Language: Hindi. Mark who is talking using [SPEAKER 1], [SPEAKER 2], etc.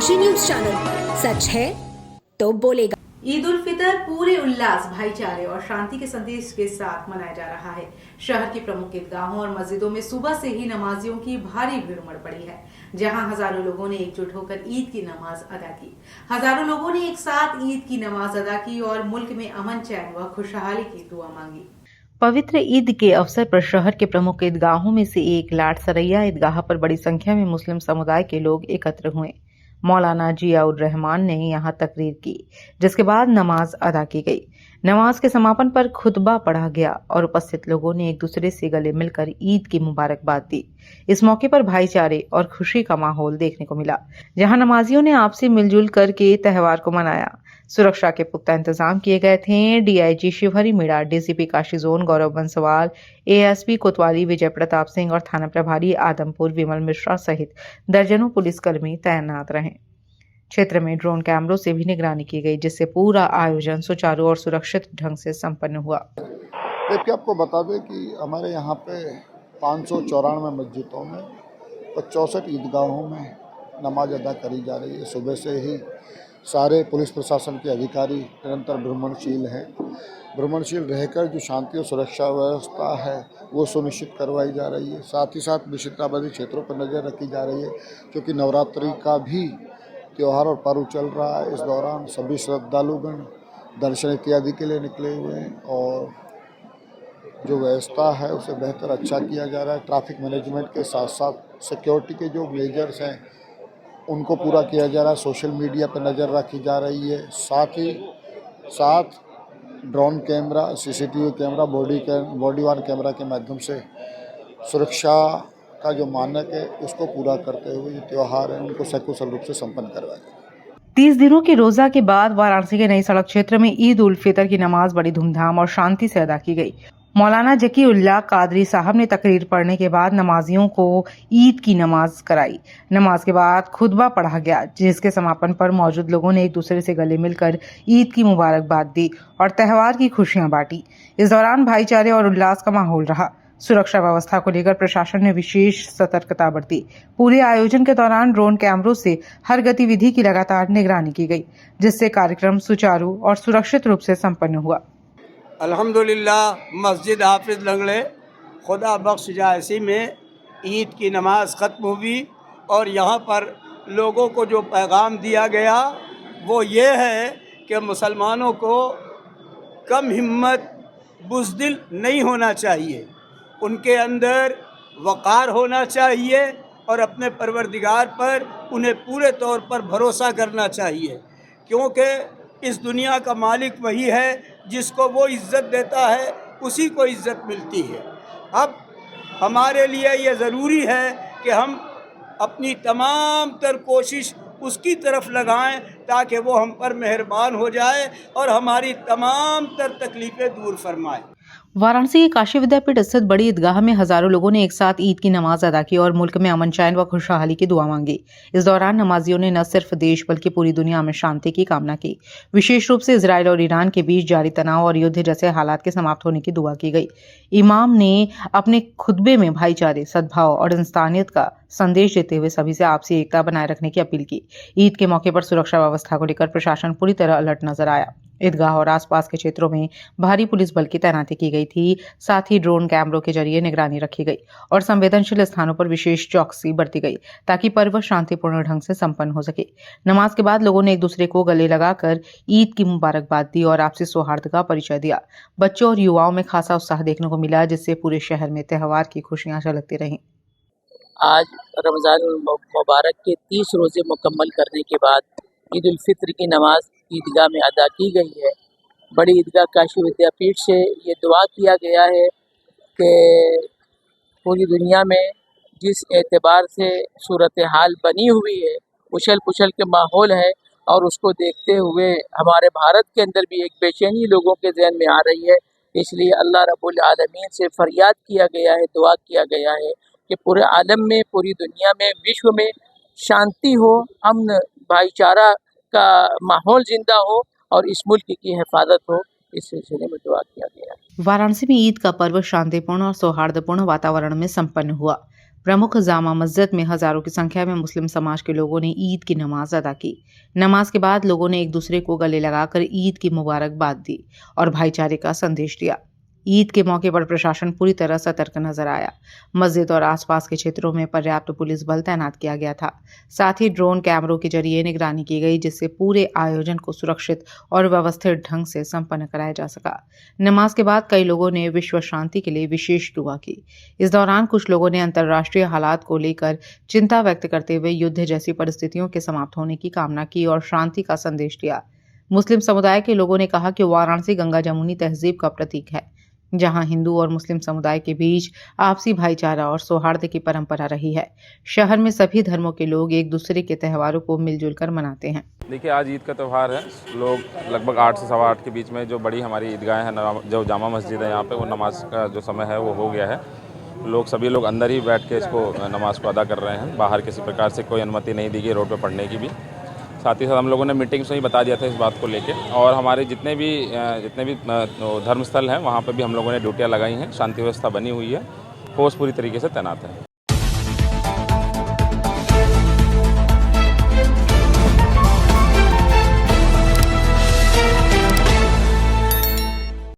[SPEAKER 1] काशी न्यूज चैनल, सच है तो बोलेगा।
[SPEAKER 2] ईद उल फितर पूरे उल्लास, भाईचारे और शांति के संदेश के साथ मनाया जा रहा है। शहर की प्रमुख ईदगाहों और मस्जिदों में सुबह से ही नमाजियों की भारी भीड़ उमड़ पड़ी है, जहां हजारों लोगों ने एकजुट होकर ईद की नमाज अदा की। हजारों लोगों ने एक साथ ईद की नमाज अदा की और मुल्क में अमन, चैन व खुशहाली की दुआ मांगी।
[SPEAKER 3] पवित्र ईद के अवसर पर शहर के प्रमुख ईदगाहों में से एक लाटसरैया ईदगाह पर बड़ी संख्या में मुस्लिम समुदाय के लोग एकत्र हुए। मौलाना जियाउर रहमान ने यहां तकरीर की, जिसके बाद नमाज अदा की गई। नमाज के समापन पर खुतबा पढ़ा गया और उपस्थित लोगों ने एक दूसरे से गले मिलकर ईद की मुबारकबाद दी। इस मौके पर भाईचारे और खुशी का माहौल देखने को मिला, जहां नमाजियों ने आपसी मिलजुल करके त्योहार को मनाया। सुरक्षा के पुख्ता इंतजाम किए गए थे। DIG Shivhari Meena, DCP Kashi zone Gaurav Banswal, ASP Kotwali Vijay Pratap Singh और थाना प्रभारी आदमपुर विमल मिश्रा सहित दर्जनों पुलिसकर्मी तैनात रहे। क्षेत्र में ड्रोन कैमरों से भी निगरानी की गई, जिससे पूरा आयोजन सुचारू और सुरक्षित ढंग से संपन्न हुआ।
[SPEAKER 4] जबकि आपको बता दें कि हमारे यहाँ पे 594 मस्जिदों में और 64 ईदगाहों में नमाज अदा करी जा रही है। सुबह से ही सारे पुलिस प्रशासन के अधिकारी निरंतर भ्रमणशील हैं। भ्रमणशील रहकर जो शांति और सुरक्षा व्यवस्था है वो सुनिश्चित करवाई जा रही है। साथ ही साथ निषिद्धाबादी क्षेत्रों पर नज़र रखी जा रही है, क्योंकि नवरात्रि का भी त्यौहार और पर्व चल रहा है। इस दौरान सभी श्रद्धालुगण दर्शन इत्यादि के लिए निकले हुए हैं और जो व्यवस्था है उसे बेहतर अच्छा किया जा रहा है। ट्रैफिक मैनेजमेंट के साथ साथ सिक्योरिटी के जो मेजर्स हैं उनको पूरा किया जा रहा है। सोशल मीडिया पर नज़र रखी जा रही है। साथ ही साथ drone camera, CCTV camera, body worn camera के माध्यम से सुरक्षा का जो मानक है उसको पूरा करते हुए ये त्यौहार है उनको सकुशल रूप से संपन्न करवाया जाए।
[SPEAKER 3] 30 दिनों के रोजा के बाद वाराणसी के नई सड़क क्षेत्र में ईद उल फितर की नमाज बड़ी धूमधाम और शांति से अदा की गई। मौलाना जकीउल्लाह कादरी साहब ने तकरीर पढ़ने के बाद नमाजियों को ईद की नमाज कराई। नमाज के बाद खुतबा पढ़ा गया, जिसके समापन पर मौजूद लोगों ने एक दूसरे से गले मिलकर ईद की मुबारकबाद दी और त्योहार की खुशियां बांटी। इस दौरान भाईचारे और उल्लास का माहौल रहा। सुरक्षा व्यवस्था को लेकर प्रशासन ने विशेष सतर्कता बरती। पूरे आयोजन के दौरान ड्रोन कैमरों से हर गतिविधि की लगातार निगरानी की गई, जिससे कार्यक्रम सुचारू और सुरक्षित रूप से संपन्न हुआ।
[SPEAKER 5] अल्हम्दुलिल्लाह मस्जिद हाफिज लंगड़े खुदा बख्श जायसी में ईद की नमाज ख़त्म हुई और यहाँ पर लोगों को जो पैगाम दिया गया वो ये है कि मुसलमानों को कम हिम्मत, बुज़दिल नहीं होना चाहिए। उनके अंदर वक़ार होना चाहिए और अपने परवरदिगार पर उन्हें पूरे तौर पर भरोसा करना चाहिए, क्योंकि इस दुनिया का मालिक वही है। जिसको वो इज़्ज़त देता है उसी को इज़्ज़त मिलती है। अब हमारे लिए ये ज़रूरी है कि हम अपनी तमाम तर कोशिश उसकी तरफ लगाएं ताकि वो हम पर मेहरबान हो जाए और हमारी तमाम तर तकलीफ़ें दूर फरमाए।
[SPEAKER 3] वाराणसी के काशी विद्यापीठ स्थित बड़ी ईदगाह में हजारों लोगों ने एक साथ ईद की नमाज अदा की और मुल्क में अमन, चैन व खुशहाली की दुआ मांगी। इस दौरान नमाजियों ने न सिर्फ देश बल्कि पूरी दुनिया में शांति की कामना की। विशेष रूप से इजराइल और ईरान के बीच जारी तनाव और युद्ध जैसे हालात के समाप्त होने की दुआ की गई। इमाम ने अपने खुतबे में भाईचारे, सद्भाव और इंसानियत का संदेश देते हुए सभी से आपसी एकता बनाए रखने की अपील की। ईद के मौके पर सुरक्षा व्यवस्था को लेकर प्रशासन पूरी तरह अलर्ट नजर आया। ईदगाह और आसपास के क्षेत्रों में भारी पुलिस बल की तैनाती की गई थी। साथ ही ड्रोन कैमरों के जरिए निगरानी रखी गई और संवेदनशील स्थानों पर विशेष चौकसी बरती गई, ताकि पर्व शांतिपूर्ण ढंग से संपन्न हो सके। नमाज के बाद लोगों ने एक दूसरे को गले लगाकर ईद की मुबारकबाद दी और आपसी सौहार्द का परिचय दिया। बच्चों और युवाओं में खासा उत्साह देखने को मिला, जिससे पूरे शहर में त्योहार की खुशियां झलकती रहीं।
[SPEAKER 6] आज रमज़ान मुबारक के 30 रोज़े मुकम्मल करने के बाद ईद उल फित्र की नमाज ईदगाह में अदा की गई है। बड़ी ईदगाह काशी विद्यापीठ से ये दुआ किया गया है कि पूरी दुनिया में जिस एतबार से सूरत हाल बनी हुई है, उछल पुछल के माहौल है और उसको देखते हुए हमारे भारत के अंदर भी एक बेचैनी लोगों के ज़हन में आ रही है। इसलिए अल्लाह रब्बुल आलमीन से फरियाद किया गया है, दुआ किया गया है कि पूरे आलम में, पूरी दुनिया में, विश्व में शांति हो, अमन, भाईचारा का माहौल जिंदा हो और इस मुल्क की हिफाजत हो। इस सिलसिले में दुआ किया गया।
[SPEAKER 3] वाराणसी में ईद का पर्व शांतिपूर्ण और सौहार्दपूर्ण वातावरण में संपन्न हुआ। प्रमुख जामा मस्जिद में हजारों की संख्या में मुस्लिम समाज के लोगों ने ईद की नमाज अदा की। नमाज के बाद लोगों ने एक दूसरे को गले लगाकर ईद की मुबारकबाद दी और भाईचारे का संदेश दिया। ईद के मौके पर प्रशासन पूरी तरह सतर्क नजर आया। मस्जिद और आसपास के क्षेत्रों में पर्याप्त पुलिस बल तैनात किया गया था। साथ ही ड्रोन कैमरों के जरिए निगरानी की गई, जिससे पूरे आयोजन को सुरक्षित और व्यवस्थित ढंग से संपन्न कराया जा सका। नमाज के बाद कई लोगों ने विश्व शांति के लिए विशेष दुआ की। इस दौरान कुछ लोगों ने अंतर्राष्ट्रीय हालात को लेकर चिंता व्यक्त करते हुए युद्ध जैसी परिस्थितियों के समाप्त होने की कामना की और शांति का संदेश दिया। मुस्लिम समुदाय के लोगों ने कहा कि वाराणसी गंगा जमुनी तहजीब का प्रतीक है, जहां हिंदू और मुस्लिम समुदाय के बीच आपसी भाईचारा और सौहार्द की परंपरा रही है। शहर में सभी धर्मों के लोग एक दूसरे के त्योहारों को मिलजुल कर मनाते हैं।
[SPEAKER 7] देखिए, आज ईद का त्यौहार है। लोग लगभग 8 से सवा 8 के बीच में जो बड़ी हमारी ईदगाह है, जो जामा मस्जिद है, यहाँ पे वो नमाज का जो समय है वो हो गया है। सभी लोग अंदर ही बैठ के इसको नमाज को अदा कर रहे हैं। बाहर किसी प्रकार से कोई अनुमति नहीं दी गई रोड पे पढ़ने की भी। साथ ही साथ हम लोगों ने मीटिंग्स में ही बता दिया था इस बात को लेके, और हमारे जितने भी धर्मस्थल हैं वहाँ पे भी हम लोगों ने ड्यूटियाँ लगाई हैं। शांति व्यवस्था बनी हुई है, फोर्स पूरी तरीके से तैनात है।